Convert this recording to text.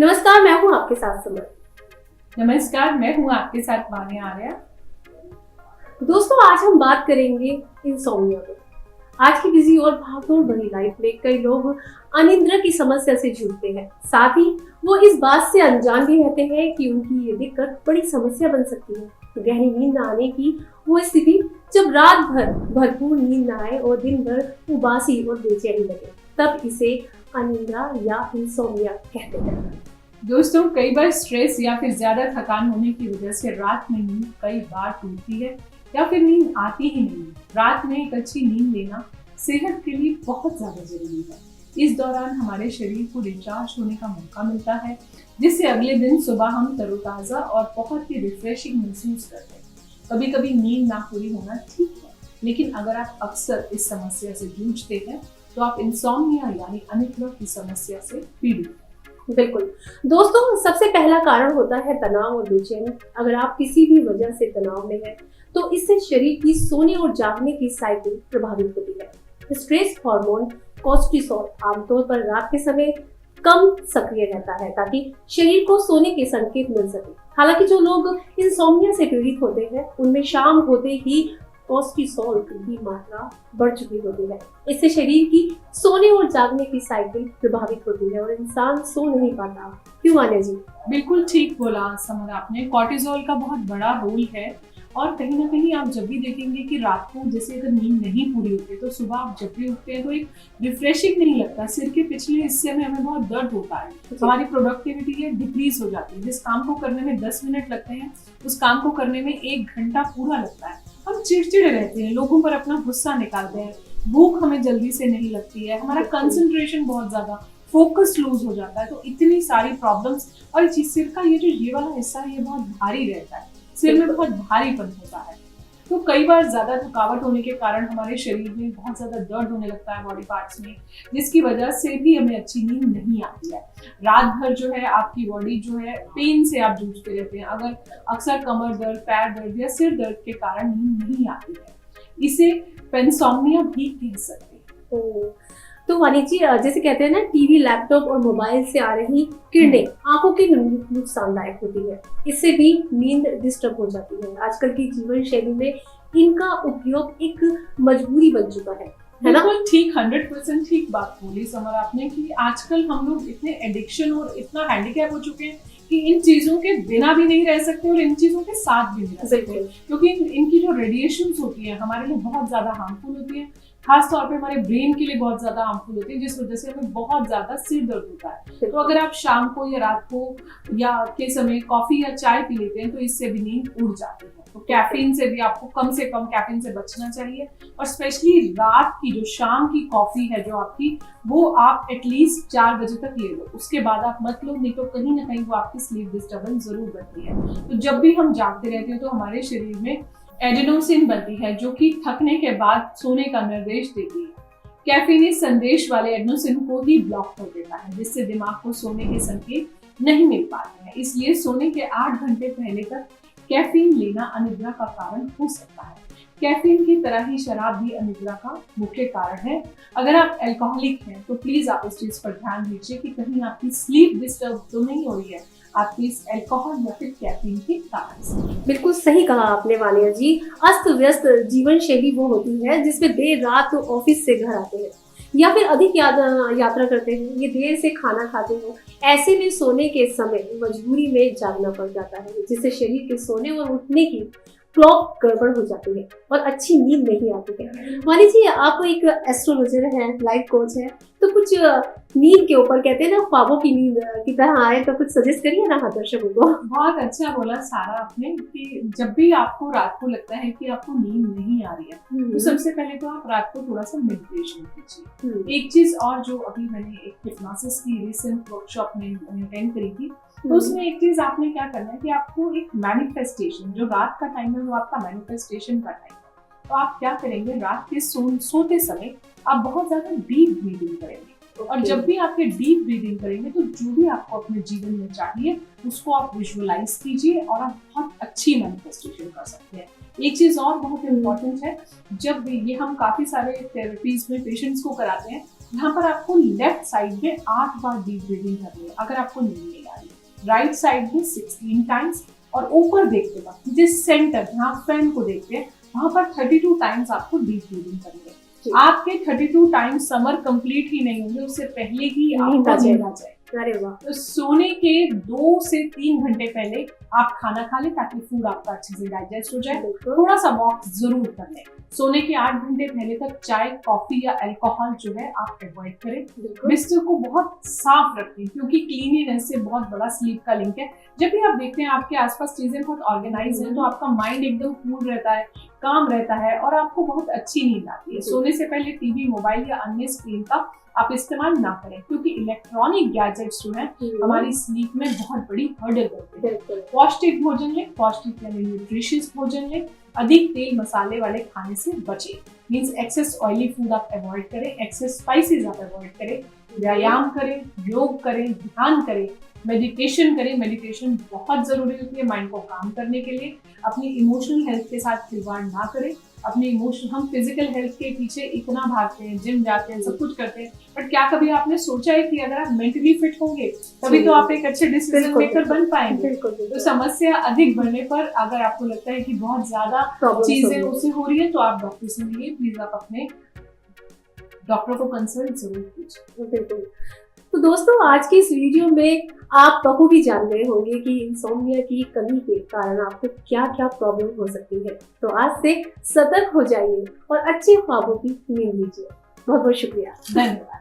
नमस्कार, मैं हूँ आपके साथ समर। नमस्कार, मैं हूँ आपके साथ वान्या आर्या। दोस्तों, आज हम बात करेंगे इंसोम्निया पर। आज की बिजी और भागदौड़ भरी लाइफ में कई लोग अनिद्रा की समस्या से जूझते हैं। साथ ही वो इस बात से अनजान भी रहते हैं कि उनकी ये दिक्कत बड़ी समस्या बन सकती है। गहरी नींद न आने की वो स्थिति जब रात भर भरपूर नींद न आए और दिन भर उबासी और बेचैनी लगे, तब इसे अनिद्रा या इंसोम्निया कहते हैं। दोस्तों, कई बार स्ट्रेस या फिर ज्यादा थकान होने की वजह से रात में नींद कई बार टूटती है या फिर नींद आती ही नहीं है। रात में एक अच्छी नींद लेना सेहत के लिए बहुत ज्यादा जरूरी है। इस दौरान हमारे शरीर को रिचार्ज होने का मौका मिलता है, जिससे अगले दिन सुबह हम तरोताजा और बहुत ही रिफ्रेशिंग महसूस करते हैं। कभी कभी नींद ना पूरी होना ठीक है, लेकिन अगर आप अक्सर इस समस्या से जूझते हैं तो आप इंसोम्निया यानी अनिद्रा की समस्या से पीड़ित हैं। बिल्कुल दोस्तों, सबसे पहला कारण होता है तनाव और बेचैनी। अगर आप किसी भी वजह से तनाव में हैं, तो इससे शरीर की सोने और जागने की साइकिल प्रभावित होती है। स्ट्रेस हार्मोन कोर्टिसोल आमतौर पर रात के समय कम सक्रिय रहता है, ताकि शरीर को सोने के संकेत मिल सके। हालांकि जो लोग इंसोम्निया से पीड़ित होते हैं, उनमें शाम होते ही कोर्टिसोल की मात्रा बढ़ चुकी होती है। इससे शरीर की सोने और जागने की साइकिल प्रभावित होती है और इंसान सो नहीं पाता। क्यों वान्या जी? बिल्कुल ठीक बोला समर आपने। कॉर्टिसोल का बहुत बड़ा रोल है और कहीं ना कहीं आप जब भी देखेंगे कि रात को जैसे अगर नींद नहीं पूरी होती है तो सुबह आप जब भी उठते हैं तो एक रिफ्रेशिंग नहीं लगता। सिर के पिछले हिस्से में हमें बहुत दर्द होता है, हमारी प्रोडक्टिविटी है डिक्रीज हो जाती है। जिस काम को करने में 10 मिनट लगते हैं, उस काम को करने में 1 घंटा पूरा लगता है। हम चिड़चिड़े रहते हैं, लोगों पर अपना गुस्सा निकालते हैं, भूख हमें जल्दी से नहीं लगती है, हमारा कंसंट्रेशन बहुत ज्यादा, फोकस लूज हो जाता है। तो इतनी सारी प्रॉब्लम्स, और सिर का ये वाला हिस्सा है, ये बहुत भारी रहता है, सिर में बहुत भारीपन होता है। तो कई बार ज्यादा थकावट होने के कारण हमारे शरीर में बहुत ज्यादा दर्द होने लगता है बॉडी पार्ट्स में, जिसकी वजह से भी हमें अच्छी नींद नहीं आती है। रात भर जो है आपकी बॉडी जो है पेन से आप जूझते रहते हैं। अगर अक्सर कमर दर्द, पैर दर्द या सिर दर्द के कारण नींद नहीं आती है, इसे इंसोम्निया भी कह सकते हैं। तो वानी जी, जैसे कहते हैं ना, टीवी, लैपटॉप और मोबाइल से आ रही किरणें आंखों के नुकसानदायक होती है। इससे भी नींद डिस्टर्ब हो जाती है। आजकल की जीवन शैली में इनका उपयोग एक मजबूरी बन चुका है ना? बिल्कुल ठीक, 100% ठीक बात बोली समर आपने कि आजकल हम लोग इतने एडिक्शन और इतना हैंडीकैप हो चुके हैं कि इन चीजों के बिना भी नहीं रह सकते और इन चीजों के साथ भी नहीं रह सकते, क्योंकि इनकी जो रेडिएशंस होती है हमारे लिए बहुत ज्यादा हार्मफुल होती है। खास तौर पे हमारे ब्रेन के लिए बहुत ज्यादा हार्मफुल होती है, जिस वजह से हमें बहुत ज्यादा सिर दर्द होता है। तो अगर आप शाम को या रात को या के समय कॉफी या चाय पी लेते हैं तो इससे भी नींद उड़ जाती है। तो कैफीन से भी आपको कम से कम कैफीन से बचना चाहिए, और स्पेशली रात की जो शाम की कॉफी है जो आपकी, वो आप एटलीस्ट 4 बजे तक ले लो। उसके बाद आप मत लो, नहीं तो कहीं ना कहीं वो आपकी स्लीप डिस्टर्बेंस जरूर बनती है। तो जब भी हम जागते रहते हैं तो हमारे शरीर में एडेनोसिन बनती है, जो कि थकने के बाद सोने का निर्देश देती है। कैफीन इस संदेश वाले एडेनोसिन को ही ब्लॉक कर देता है, जिससे दिमाग को सोने के संकेत नहीं मिल पाते हैं। इसलिए सोने के 8 घंटे पहले तक कैफीन लेना अनिद्रा का कारण हो सकता है। कैफीन की तरह ही शराब भी अनिद्रा का मुख्य कारण है। अगर आप अल्कोहलिक हैं तो प्लीज आप इस चीज पर ध्यान दीजिए कि कहीं आपकी स्लीप डिस्टर्ब तो नहीं हो रही है आपकी इस अल्कोहल या फिर कैफीन के कारण से। बिल्कुल सही कहा आपने वानिया जी। अस्त व्यस्त जीवन शैली वो होती है जिसमें देर रात ऑफिस से घर आते हैं या फिर अधिक यात्रा करते हैं, ये देर से खाना खाते हैं। ऐसे में सोने के समय मजबूरी में जागना पड़ जाता है, जिससे शरीर के सोने और उठने की क्लॉक गड़बड़ हो जाती है और अच्छी नींद नहीं आती है। वानी जी, आप एक एस्ट्रोलॉजर हैं, लाइफ कोच हैं, तो कुछ नींद के ऊपर, कहते हैं ना, ख्वाबों की नींद की तरह आए, तो कुछ सजेस्ट करिए ना दर्शकों को। बहुत अच्छा बोला सारा आपने कि जब भी आपको रात को लगता है कि आपको नींद नहीं आ रही है तो सबसे पहले तो आप रात को थोड़ा सा मेडिटेशन कीजिए। एक चीज और, जो अभी मैंने एक हिप्नोसिस की रिसेंट वर्कशॉप में अटेंड करी थी, तो उसमें एक चीज आपने क्या करना है कि आपको एक मैनिफेस्टेशन, जो रात का टाइम है वो आपका मैनिफेस्टेशन का टाइम है। तो आप क्या करेंगे, रात के सोते समय आप बहुत ज्यादा डीप ब्रीदिंग करेंगे। और जब भी आप ये डीप ब्रीदिंग करेंगे तो जो भी आपको अपने जीवन में चाहिए उसको आप विजुअलाइज कीजिए और आप बहुत अच्छी मैनिफेस्टेशन कर सकते हैं। एक चीज और बहुत इम्पोर्टेंट है, जब ये हम काफी सारे थेरेपीज में पेशेंट्स को कराते हैं, यहाँ पर आपको लेफ्ट साइड में 8 बार डीप ब्रीदिंग करनी है अगर आपको नींद नहीं आ रही। राइट साइड में 16 टाइम्स, और ऊपर देखते वक्त जिस सेंटर जहाँ फैन को देखते हैं वहां पर 32 टाइम्स आपको डीप ब्रीदिंग करनी है। आपके 32 टाइम्स समर कंप्लीट ही नहीं होंगे, उससे पहले ही आपको नींद आ जाए। अरे वाह। तो सोने के 2 से 3 घंटे पहले आप खाना खा लें ताकि फूड आपका अच्छे से डाइजेस्ट हो जाए। थोड़ा सा वॉक जरूर कर लें। सोने के 8 घंटे पहले तक चाय, कॉफी या अल्कोहल जो है आप अवॉइड करें। बिस्तर को बहुत साफ रखें क्योंकि क्लीनिनेस से बहुत बड़ा स्लीप का लिंक है। जब भी आप देखते हैं आपके आसपास चीजें बहुत ऑर्गेनाइज हैं तो आपका माइंड एकदम कूल रहता है, काम रहता है और आपको बहुत अच्छी नींद आती है। सोने से पहले टीवी, मोबाइल या अन्य स्क्रीन का आप इस्तेमाल ना करें क्योंकि इलेक्ट्रॉनिक गैजेट्स जो है हमारी स्लीप में बहुत बड़ी हर्डल करते हैं। पौष्टिक भोजन लें, पौष्टिक यानी न्यूट्रिशियस भोजन लें। अधिक तेल मसाले वाले खाने से बचें, मींस एक्सेस ऑयली फूड आप अवॉइड करें, एक्सेस स्पाइसेस आप अवॉइड करें। व्यायाम करें, योग करें, ध्यान करें, मेडिटेशन करें। मेडिटेशन बहुत जरूरी होती है माइंड को काम करने के लिए। अपनी इमोशनल हेल्थ के साथ खिलवाड़ ना करें। अपने इमोशन, हम फिजिकल हेल्थ के पीछे इतना भागते हैं, जिम जाते हैं, सब कुछ करते हैं, बट क्या कभी आपने सोचा है कि अगर आप मेंटली फिट होंगे तभी तो आप एक अच्छे डिसीजन मेकर बन पाएंगे। तो समस्या अधिक बढ़ने पर अगर आपको लगता है कि बहुत ज्यादा चीजें उससे हो रही है तो आप डॉक्टर से मिलिए। प्लीज आप अपने डॉक्टर को कंसल्ट जरूर कीजिए। बिल्कुल। तो दोस्तों, आज की इस वीडियो में आप बखूबी जान गए होंगे कि इंसोम्निया की कमी के कारण आपको क्या क्या प्रॉब्लम हो सकती है। तो आज से सतर्क हो जाइए और अच्छे ख्वाबों की नींद लीजिए। बहुत बहुत शुक्रिया। धन्यवाद।